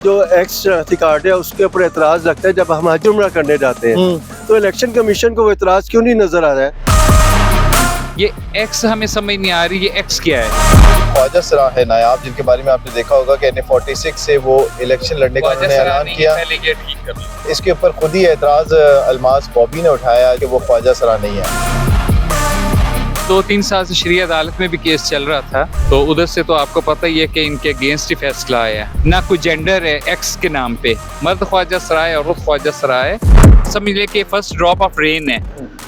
जो x शनाख्ती card है उसके ऊपर एतराज रखता है जब हम हज उम्रा करने जाते हैं तो इलेक्शन कमीशन को वो एतराज क्यों नहीं नजर आ रहा है? ये एक्स हमें समझ नहीं आ रही, ये एक्स क्या है? ख्वाजा सरा है नायाब, जिनके बारे में आपने देखा होगा कि NA46 से वो इलेक्शन लड़ने का उन्होंने ऐलान किया। इसके ऊपर खुद ही एतराज अलमास बॉबी ने उठाया कि वो ख्वाजा सरा नहीं है। 2-3 साल से शरीय अदालत में भी केस चल रहा था, तो उधर से तो आपको पता ही है कि इनके अगेंस्ट ही फैसला आया। ना कोई जेंडर है एक्स के नाम पे, मर्द ख्वाजा सरा है, औरत ख्वाजा सरा है। समझ ले कि फर्स्ट ड्रॉप ऑफ रेन है,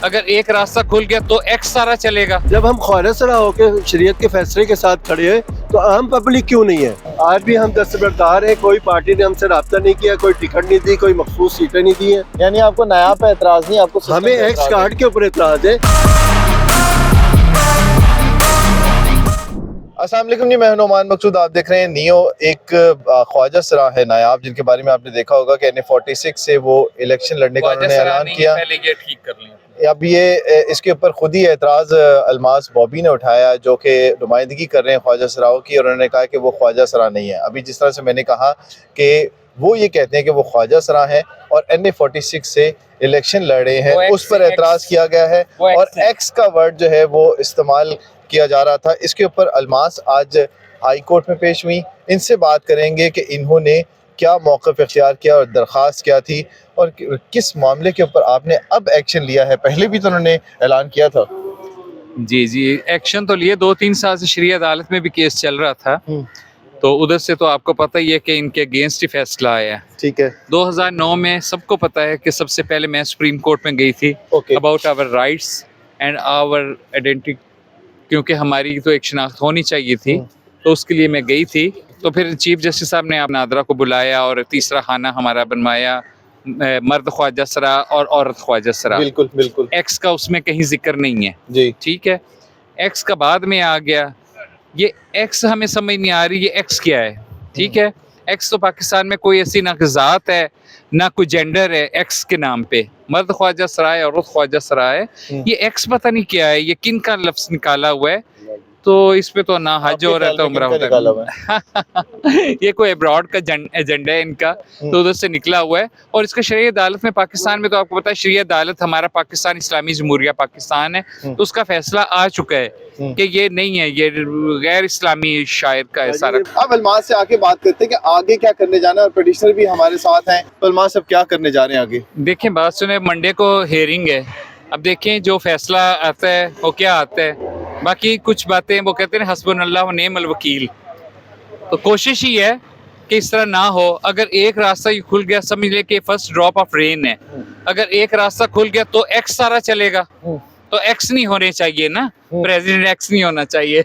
अगर एक रास्ता खुल गया तो एक्स सारा चलेगा। जब हम ख्वाजा सरा होकर शरीयत के फैसले के साथ खड़े हैं तो आम पब्लिक क्यों नहीं है? आज भी हम दस्तबरदार हैं, कोई पार्टी ने हमसे रब्ता नहीं किया, कोई टिकट नहीं दी, कोई मखसूस सीटें नहीं दी है। यानी आपको नायाब पे एतराज नहीं, आपको हमें एक्स कार्ड के ऊपर एतराज है। अस्सलाम वालेकुम जी, मैं नुमान मकसूद, आप देख रहे हैं नियो। एक ख्वाजा सरा है नायाब, जिनके बारे में आपने देखा होगा कि NA46 से वो इलेक्शन लड़ने का उन्होंने ऐलान किया। पहले ये ठीक कर लें। अब ये इसके ऊपर खुद ही एतराज़ अलमास बॉबी ने उठाया, जो कि नुमाइंदगी कर रहे हैं ख्वाजा सराओं की, और उन्होंने कहा कि वो ख्वाजा सरा नहीं है। अभी जिस तरह से मैंने कहा कि वो ये कहते हैं कि वो ख्वाजा सरा हैं और NA46 से इलेक्शन लड़ रहे हैं, उस पर एतराज़ किया गया है और एक्स का वर्ड जो है वो इस्तेमाल किया जा रहा था। इसके ऊपर अलमास आज हाई कोर्ट में पेश हुई। इनसे बात करेंगे कि इन्होंने क्या मौक़िफ़ इख्तियार किया और दरख्वास्त क्या थी और किस मामले के ऊपर आपने अब एक्शन लिया है। पहले भी तो उन्होंने ऐलान किया था। जी, एक्शन तो लिए। 2-3 साल से शरीय अदालत में भी केस चल रहा था, तो उधर से तो आपको पता ही है कि इनके अगेंस्ट ही फैसला आया। ठीक है। 2009 में सबको पता है कि सबसे पहले मैं सुप्रीम कोर्ट में गई थी about our rights and our identity, क्योंकि हमारी तो एक शनाख्त होनी चाहिए थी, तो उसके लिए मैं गई थी। तो फिर चीफ जस्टिस साहब ने आप नादरा को बुलाया और तीसरा खाना हमारा बनवाया, मर्द ख्वाजा सरा और औरत ख्वाजा सरा। बिल्कुल बिल्कुल। एक्स का उसमें कहीं जिक्र नहीं है जी, ठीक है। एक्स का बाद में आ गया। ये एक्स हमें समझ नहीं आ रही, ये एक्स क्या है? ठीक है, एक्स तो पाकिस्तान में कोई ऐसी ना ज़ात है ना कोई जेंडर है एक्स के नाम पे। मर्द ख्वाजा सरा है, औरत ख्वाजा सरा है। ये एक्स पता नहीं क्या है, ये किन का लफ्ज़ निकाला हुआ है, तो इस पे तो ना हज हो रहा है तो उम्रा होता है। ये कोई अब्रॉड का एजेंडा है इनका, तो उधर से निकला हुआ है। और इसका शरीय अदालत में, पाकिस्तान में तो आपको पता है शरीय अदालत हमारा पाकिस्तान इस्लामी जमहूरिया पाकिस्तान है, तो उसका फैसला आ चुका है कि ये नहीं है, ये गैर इस्लामी शायर का है सारा। अब अलमास से आके बात करते हैं कि आगे क्या करने जाना है, और पटिशनर भी हमारे साथ हैं। तो अलमास अब क्या करने जा रहे हैं आगे? देखें, बात सुने, मंडे को हेयरिंग है। अब देखें जो फैसला आता है वो क्या आता है। बाकी कुछ बातें वो कहते हैं हस्बुनल्लाह व निअमल वकील, तो कोशिश ही है कि इस तरह ना हो। अगर एक रास्ता ही खुल गया, समझ ले कि फर्स्ट ड्रॉप ऑफ रेन है, अगर एक रास्ता खुल गया तो एक्स सारा चलेगा। तो एक्स नहीं होने चाहिए ना, प्रेसिडेंट एक्स नहीं होना चाहिए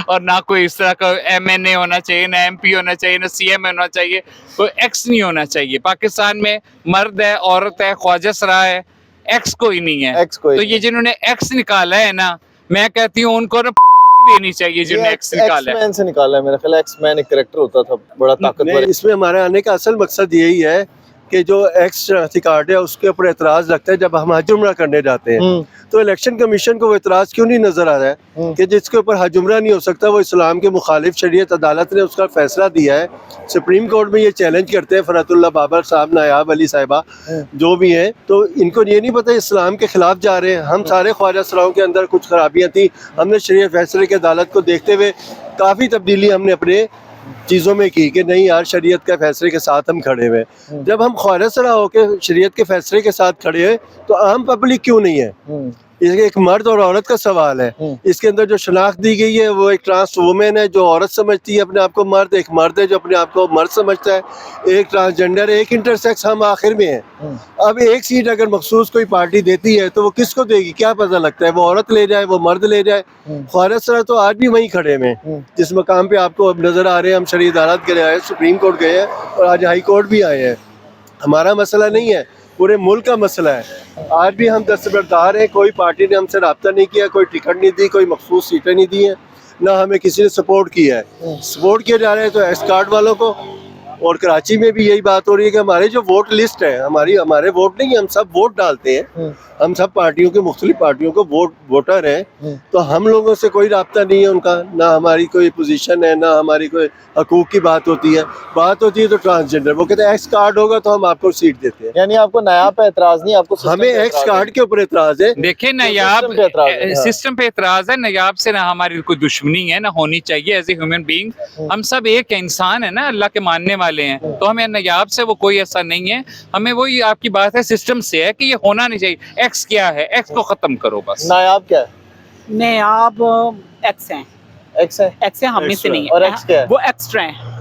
और ना कोई इस तरह का MNA होना चाहिए, ना MP होना चाहिए, ना CM होना चाहिए, कोई एक्स नहीं होना चाहिए। पाकिस्तान में मर्द है, औरत है, ख्वाजा सरा है, एक्स कोई नहीं है। तो ये जिन्होंने एक्स निकाला है ना, मैं कहती हूँ उनको ना देनी चाहिए जिन्होंने एक्स निकाला है। एक्समैन से निकाला है, मेरा ख्याल एक्समैन एक कैरेक्टर होता था बड़ा ताकतवर। इसमें हमारे आने का असल मकसद यही है कि जो एक्स शनाख्ती कार्ड है उसके ऊपर एतराज रखता है जब हम हज उम्रा करने जाते हैं तो इलेक्शन कमीशन को वो एतराज क्यों नहीं नजर आ रहा है कि जिसके ऊपर हज उम्रा नहीं हो सकता वो इस्लाम के मुखालिफ शरीयत अदालत ने उसका फैसला दिया है। सुप्रीम कोर्ट में ये चैलेंज करते हैं फरतुल्लाह बाबर साहब, नायाब अली साहिबा जो भी हैं, तो इनको ये नहीं पता इस्लाम के खिलाफ जा रहे हैं। हम सारे ख्वाजा सराओं के अंदर कुछ खराबियाँ थी, हमने शरीयत फैसले की अदालत को देखते हुए काफ़ी तब्दीली हमने अपने चीज़ों में की कि नहीं यार, शरीयत के फैसले के साथ हम खड़े हुए। जब हम ख्वाजा सरा होकर शरीयत के फैसले के साथ खड़े हैं तो आम पब्लिक क्यों नहीं है? इसके एक मर्द और औरत का सवाल है। इसके अंदर जो शनाख्त दी गई है वो एक ट्रांस वुमेन है जो औरत समझती है अपने आप को मर्द, एक मर्द है जो अपने आप को मर्द समझता है, एक ट्रांसजेंडर है, एक इंटरसेक्स हम आखिर में है। अब एक सीट अगर मखसूस कोई पार्टी देती है तो वो किसको देगी? क्या पता लगता है वो औरत ले जाए, वो मर्द ले जाए। ख्वाजा सरा तो आज भी वहीं खड़े में जिस मकाम पे आपको अब नजर आ रहे हैं। हम शरीय अदालत गए हैं, सुप्रीम कोर्ट गए हैं और आज हाई कोर्ट भी आए हैं। हमारा मसला नहीं है, पूरे मुल्क का मसला है। आज भी हम दस्तबरदार हैं, कोई पार्टी ने हमसे रब्ता नहीं किया, कोई टिकट नहीं दी, कोई मखसूस सीटें नहीं दी हैं, ना हमें किसी ने सपोर्ट किया है। सपोर्ट किया जा रहा है तो एक्स कार्ड वालों को, और कराची में भी यही बात हो रही है कि हमारे जो वोट लिस्ट है, हमारे वोट नहीं, हम सब वोट डालते हैं, हम सब पार्टियों के, मुख्तलिफ पार्टियों को वोटर हैं, तो हम लोगों से कोई राब्ता नहीं है उनका, ना हमारी कोई पोजीशन है, ना हमारी कोई हकूक की बात होती है तो ट्रांसजेंडर, वो कहते हैं एक्स कार्ड होगा तो हम आपको सीट देते हैं। यानी आपको नायाब पे एतराज नहीं, आपको हमें एक्स कार्ड के ऊपर एतराज है। देखिए नायाब सिस्टम पे एतराज है। सिस्टम पे एतराज है, नायाब से ना हमारी कोई दुश्मनी है, ना होनी चाहिए। एज ए ह्यूमन बीइंग हम सब एक इंसान है ना, अल्लाह के मानने वाले हैं, तो हमें नायाब से वो कोई ऐसा नहीं है। हमें वही आपकी बात है सिस्टम से है कि ये होना नहीं चाहिए। एक्स क्या है, एक्स को खत्म करो बस। नायाब क्या है? नायाब एक्स हैं, एक्स है एक्स है, हम में से नहीं है। और एक्स क्या है? वो एक्स्ट्रा है,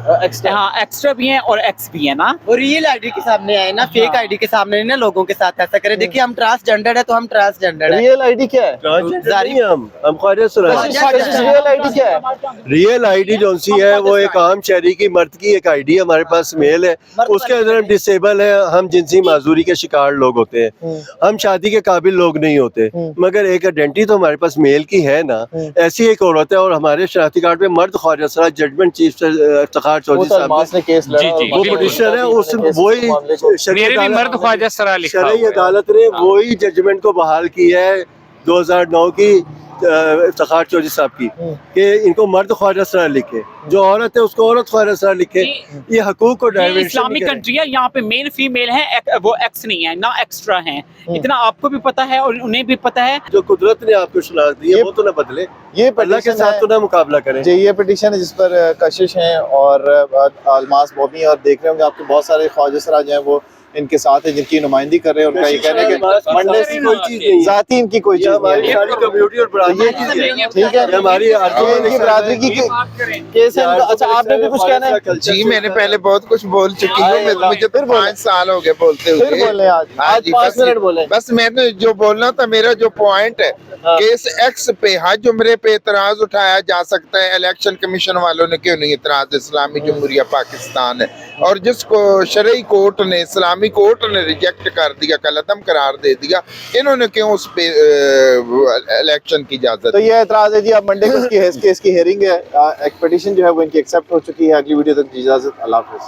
हाँ एक्स्ट्रा भी हैं और एक्स भी है ना। वो रियल आईडी के सामने आए ना, फेक आईडी के सामने नहीं ना लोगों के साथ ऐसा करे। देखिए हम ट्रांसजेंडर है तो हम ट्रांसजेंडर है। रियल आईडी क्या है? ट्रांसजेंडर नहीं, हम ख्वाजा सराय। रियल आईडी क्या है? रियल आईडी जो सी है वो एक आम शहरी की मर्द की एक आईडी है, हमारे पास मेल है, उसके अंदर हम डिसेबल है, हम जिनसी माजूरी के शिकार लोग होते हैं, हम शादी के काबिल लोग नहीं होते, मगर एक आइडेंटिटी तो हमारे पास मेल की है ना। ऐसी एक औरत है और हमारे शनाख्ती कार्ड पे मर्द ख्वाजा सराय जजमेंट चीफ इफ्तिखार चौधरी साहब ने केस लड़ा, जी, जी, वो बिल्कुल। पिटिशनर है, उस वही मेरे भी मर्द ख्वाजा सरा लिखा शरई हुआ है। अदालत ने वही जजमेंट को बहाल की है 2009 की इफ्तिखार चौधरी साहब की, कि इनको मर्द ख्वाजा सरा लिखे, जो औरत है उसको औरत ख्वाजा सरा लिखे। ये हकूक को ये डायमेंशन इस्लामिक कंट्री है, यहाँ पे मेल फीमेल है, वो एक्स नहीं है ना एक्स्ट्रा है। इतना आपको भी पता है और उन्हें भी पता है। जो कुदरत ने आपको शनाख्त दी है वो तो ना बदले, ये अल्लाह के साथ तो ना मुकाबला करें। जी, ये पिटीशन है जिस पर कशिश हैं और अलमास बॉबी, और देख रहे होंगे आपके बहुत सारे ख्वाजा सरा जो हैं वो इनके साथ है, जिनकी नुमाइंदगी कर रहे हैं। उनका ये कहना है कि मंडे से कोई चीज नहीं है, जाती इनकी कोई चीज नहीं हमारी है। सारी कम्युनिटी और बरादरी की है, ठीक है, ये हमारी ये इनकी बरादरी की केस है। अच्छा, आपने भी कुछ कहना है? जी, मैंने पहले बहुत कुछ बोल चुकी हूँ। मुझे तो 5 साल हो गए बोलते हुए। फिर बोले आज हाँ जी, 5 मिनट बोले। बस मैंने जो बोलना था, मेरा जो पॉइंट है कि इस एक्स पे हज उम्रे पे एतराज उठाया जा सकता है। इलेक्शन कमीशन वालों ने क्यों नहीं एतराज? इस्लामी जमहूरिया पाकिस्तान है, और जिसको शरई कोर्ट ने, इस्लामी कोर्ट ने रिजेक्ट कर दिया, कलअदम करार दे दिया, इन्होंने क्यों उस पे इलेक्शन की इजाजत? तो ये एतराज है जी। अब मंडे को इसकी केस की हेयरिंग है, एक पिटीशन जो है वो इनकी एक्सेप्ट हो चुकी है। अगली वीडियो तक इजाजत, अल्लाह हाफिज़।